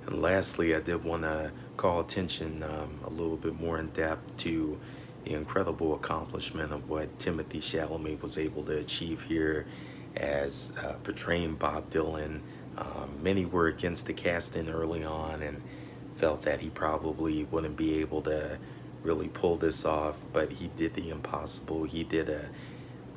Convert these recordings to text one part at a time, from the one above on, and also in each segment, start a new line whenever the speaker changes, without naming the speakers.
And lastly, I did want to call attention a little bit more in depth to the incredible accomplishment of what Timothy Chalamet was able to achieve here as portraying Bob Dylan. Many were against the casting early on and felt that he probably wouldn't be able to really pull this off, but he did the impossible. He did a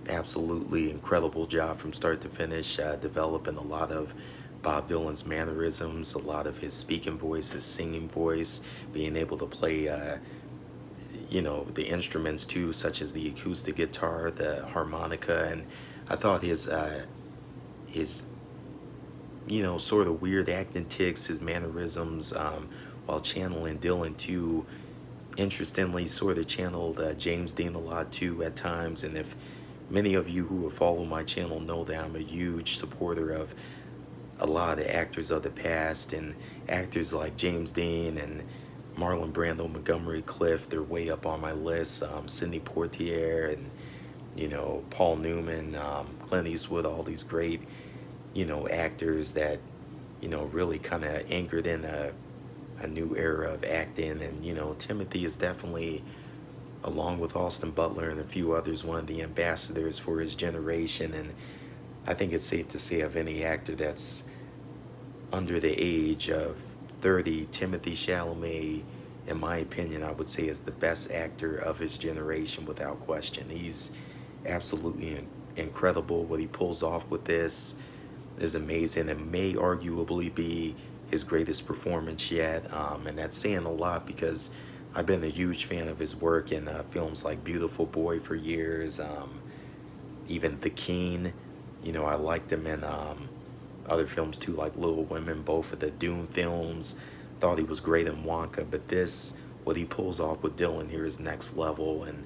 absolutely incredible job from start to finish, developing a lot of Bob Dylan's mannerisms, a lot of his speaking voice, his singing voice, being able to play, the instruments too, such as the acoustic guitar, the harmonica, and I thought his sort of weird acting ticks, his mannerisms, while channeling Dylan too, interestingly sort of channeled James Dean a lot too at times. And if many of you who have followed my channel know that I'm a huge supporter of a lot of actors of the past, and actors like James Dean and Marlon Brando, Montgomery Clift, they're way up on my list. Sidney Poitier and Paul Newman, Clint Eastwood, all these great actors that really kind of anchored in a new era of acting. And Timothy is definitely, along with Austin Butler and a few others, one of the ambassadors for his generation. And I think it's safe to say of any actor that's under the age of 30, Timothy Chalamet, in my opinion, I would say is the best actor of his generation without question. He's absolutely incredible. What he pulls off with this is amazing and may arguably be his greatest performance yet. And that's saying a lot because I've been a huge fan of his work in films like Beautiful Boy for years, even The King. I liked him in other films too, like Little Women, both of the Dune films. Thought he was great in Wonka, but this, what he pulls off with Dylan here is next level. And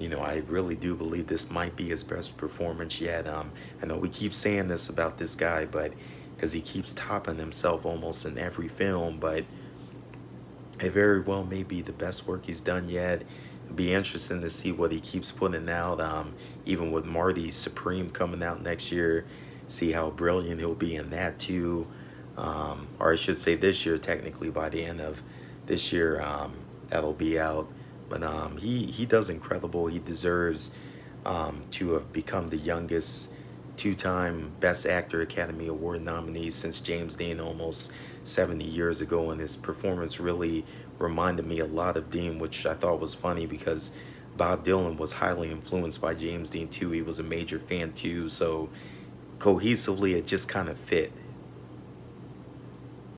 I really do believe this might be his best performance yet. I know we keep saying this about this guy, but because he keeps topping himself almost in every film, but it very well may be the best work he's done yet. It'll be interesting to see what he keeps putting out, even with Marty Supreme coming out next year. See how brilliant he'll be in that too. Or I should say this year, technically by the end of this year, that'll be out. But he does incredible. He deserves to have become the youngest two-time Best Actor Academy Award nominee since James Dean almost 70 years ago. And his performance really reminded me a lot of Dean, which I thought was funny because Bob Dylan was highly influenced by James Dean too. He was a major fan too. So cohesively, it just kind of fit.